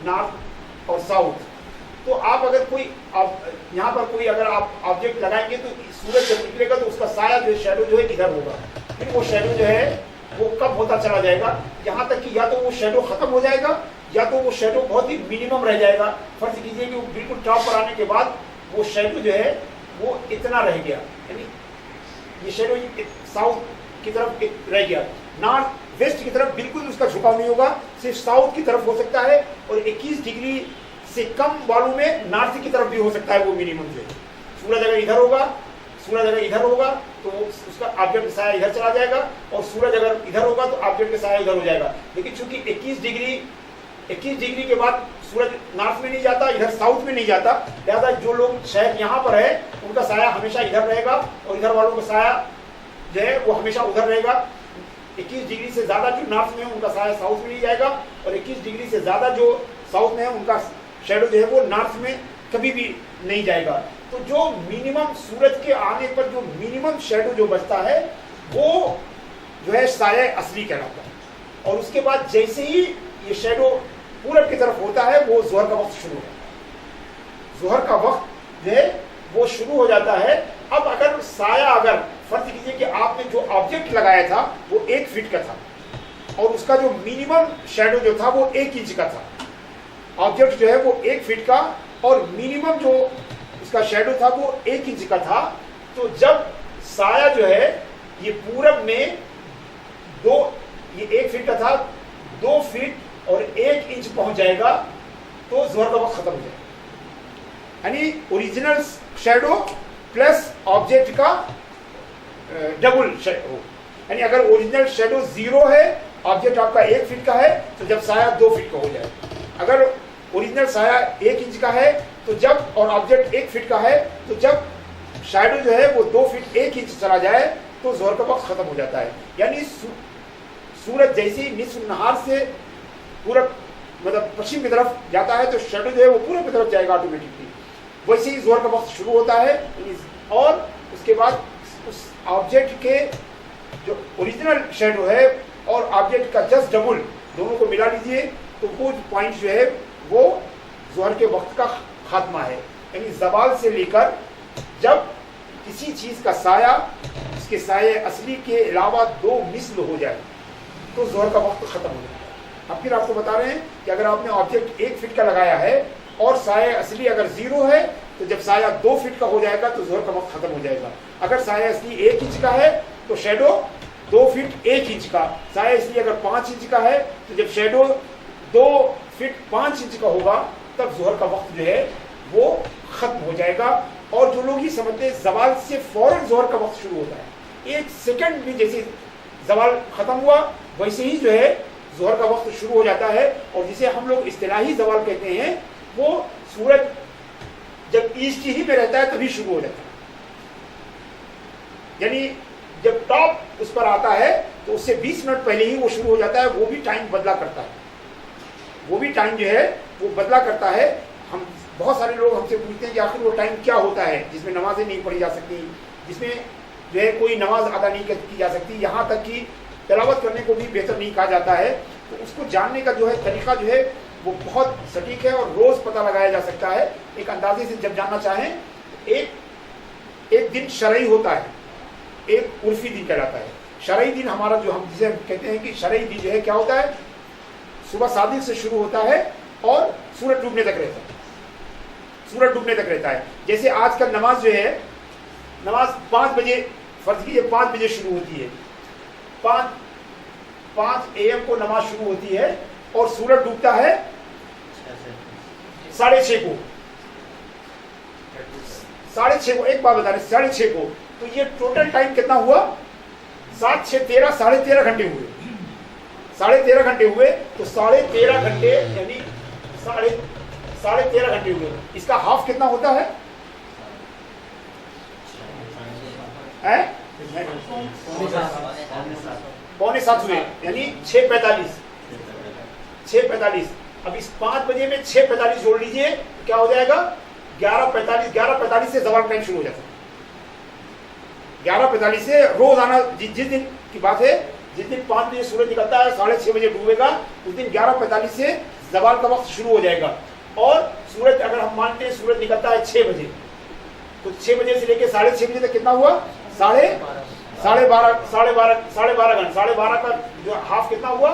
North और south, तो आप अगर कोई यहाँ पर कोई अगर आप ऑब्जेक्ट लगाएंगे तो सूरज जब निकलेगा तो उसका साया जो शैडो जो है इधर होगा, फिर वो शैडो जो है वो कम होता चला जाएगा, यहाँ तक कि या तो वो शैडो खत्म हो जाएगा या तो वो शैडो बहुत ही मिनिमम रह जाएगा। फर्ज कीजिए कि वो बिल्कुल टॉप पर आने के बाद वो शैडो जो है वो इतना रह गया, यानी ये शैडो साउथ की तरफ रह गया, नॉर्थ वेस्ट की तरफ बिल्कुल उसका झुकाव नहीं होगा, सिर्फ साउथ की तरफ हो सकता है, और 21 डिग्री से कम वालों में नॉर्थ की तरफ भी हो सकता है वो मिनिमम जो है। सूरज अगर इधर होगा, सूरज अगर इधर होगा तो उसका ऑब्जेक्ट का साया इधर चला जाएगा, और सूरज अगर इधर होगा तो ऑब्जेक्ट का साया इधर हो जाएगा। लेकिन चूंकि 21 डिग्री के बाद सूरज नॉर्थ में नहीं जाता, इधर साउथ में नहीं जाता, लिहाजा जो लोग शहर यहाँ पर है उनका साया हमेशा इधर रहेगा, और इधर वालों का साया जो है वो हमेशा उधर रहेगा। 21 डिग्री से ज्यादा जो नॉर्थ में है उनका साया साउथ में नहीं जाएगा, और 21 डिग्री से ज्यादा जो साउथ में है उनका शैडो जो है वो नॉर्थ में कभी भी नहीं जाएगा। तो जो मिनिमम सूरज के आने पर जो मिनिमम शैडो जो बचता है वो जो है साया असली कहलाता है, और उसके बाद जैसे ही ये शैडो पूरब की तरफ होता है वो जोहर का वक्त शुरू होता है, जोहर का वक्त जो है वो शुरू हो जाता है। अब अगर साया अगर फर्ज कीजिए कि आपने जो ऑब्जेक्ट लगाया था वो 1 फीट का था, और उसका जो मिनिमम शैडो जो था वो 1 इंच का था, ऑब्जेक्ट जो है वो 1 फीट का और मिनिमम जो उसका शैडो था वो 1 इंच का था, तो जब साया जो है ये पूरब में ये 1 फीट का था, 2 फीट और 1 इंच पहुंच जाएगा तो जोहर का वक्त खत्म हो जाएगा। यानी ओरिजिनल शैडो प्लस ऑब्जेक्ट का डबल शैडो, यानी अगर ओरिजिनल शैडो 0 है, ऑब्जेक्ट आपका 1 फीट का है, तो जब साया 2 फीट का हो जाए, अगर ओरिजिनल साया 1 इंच का है तो जब, और ऑब्जेक्ट 1 फीट का है, तो जब शैडो जो है वो 2 फीट 1 इंच चला जाए तो जोहर का वक्त खत्म हो जाता है। यानी सूरज जैसे ही निस्फ नहार से पूरब मतलब पश्चिम की तरफ जाता है तो शैडो जो है वो पूरब की तरफ जाएगा ऑटोमेटिकली, वैसे ही जोहर का वक्त शुरू होता है। और उसके बाद उस ऑब्जेक्ट के जो ओरिजिनल शैडो है और ऑब्जेक्ट का जस्ट डबल दोनों को मिला लीजिए तो वो पॉइंट जो है वो जोहर के वक्त का खात्मा है। यानी ज़वाल से लेकर जब किसी चीज़ का साया उसके साये असली के अलावा 2 मिस्ल हो जाए तो जोहर का वक्त खत्म हो जाता है। अब फिर आपको बता रहे हैं कि अगर आपने ऑब्जेक्ट 1 फीट का लगाया है और साया असली अगर 0 है तो जब साया 2 फीट का हो जाएगा तो जोहर का वक्त खत्म हो जाएगा। अगर साया असली 1 इंच का है तो शैडो 2 फीट 1 इंच का, साया इसलिए अगर 5 इंच का है तो जब शैडो 2 फीट 5 इंच का होगा तब जोहर का वक्त जो है वो खत्म हो जाएगा। और जो लोग ये समझते हैं ज़वाल से फौरन जोहर का वक्त शुरू होता है, 1 सेकंड भी जैसे ज़वाल खत्म हुआ वैसे ही जो है जोहर का वक्त शुरू हो जाता है। और जिसे हम लोग इस्तिलाही ज़वाल कहते हैं वो सूरज जब ईस्ट ही में रहता है तभी शुरू हो जाता है, यानी जब टॉप उस पर आता है तो उससे 20 मिनट पहले ही वो शुरू हो जाता है। वो भी टाइम बदला करता है, वो भी टाइम जो है वो बदला करता है। हम बहुत सारे लोग हमसे पूछते हैं कि आखिर वो टाइम क्या होता है जिसमें नमाजें नहीं पढ़ी जा सकती, जिसमें जो है कोई नमाज अदा नहीं की जा सकती, यहाँ तक कि तिलावत करने को भी बेहतर नहीं कहा जाता है। तो उसको जानने का जो है तरीका जो है वो बहुत सटीक है और रोज़ पता लगाया जा सकता है। एक अंदाजे से जब जानना चाहें, एक दिन शरई होता है, एक उर्फी दिन कहलाता है। शरई दिन हमारा जो हम जिसे कहते हैं कि शरई दिन जो है क्या होता है, सुबह सादिक से शुरू होता है और सूरज डूबने तक रहता है, सूरज डूबने तक रहता है। जैसे आजकल नमाज जो है, नमाज 5 बजे फर्ज कीजिए 5 बजे शुरू होती है, 5 AM को नमाज शुरू होती है और सूरज डूबता है 6:30 को, 6:30 को। एक बात बता रहे 6:30 को, तो ये टोटल टाइम कितना हुआ, 7 6 13 13.5 घंटे हुए, 13.5 घंटे हुए। तो 13.5 घंटे यानी 13.5 घंटे हुए। इसका हाफ कितना होता है, पौने 7 हुए, यानी 6:45। अब इस 5 बजे में 6:45 जोड़ लीजिए तो क्या हो जाएगा, 11:45 से ज़वाल टाइम शुरू हो जाता है। 11:45 से रोजाना जिस दिन की बात है, जिस दिन 5 बजे सूरज निकलता है 6:30 बजे डूबेगा, उस दिन 11:45 से जवाल का वक्त शुरू हो जाएगा। और सूरज अगर हम मानते हैं सूरज निकलता है 6 बजे, तो 6 बजे से लेकर 6:30 बजे तक कितना हुआ? साढ़े बारह घंटे। 12:30 का जो हाफ कितना हुआ?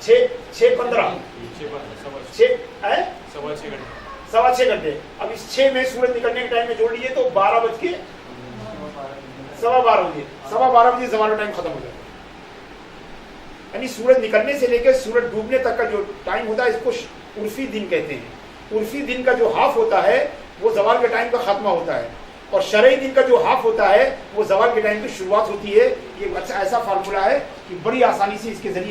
6:15 सवा 6 घंटे। अब इस 6 में सूरज निकलने के टाइम में जोड़ लीजिए तो 12:12 बजे जवाल टाइम खत्म हो जाएगा। यानी सूरज निकलने से लेकर सूरज डूबने तक का जो टाइम होता है इसको उर्फी दिन कहते हैं। उर्फी दिन का जो हाफ होता है वो जवाल के टाइम का खात्मा होता है, और शरई दिन का जो हाफ होता है वो जवाल के टाइम की शुरुआत होती है। ये अच्छा ऐसा फार्मूला है कि बड़ी आसानी से इसके जरिए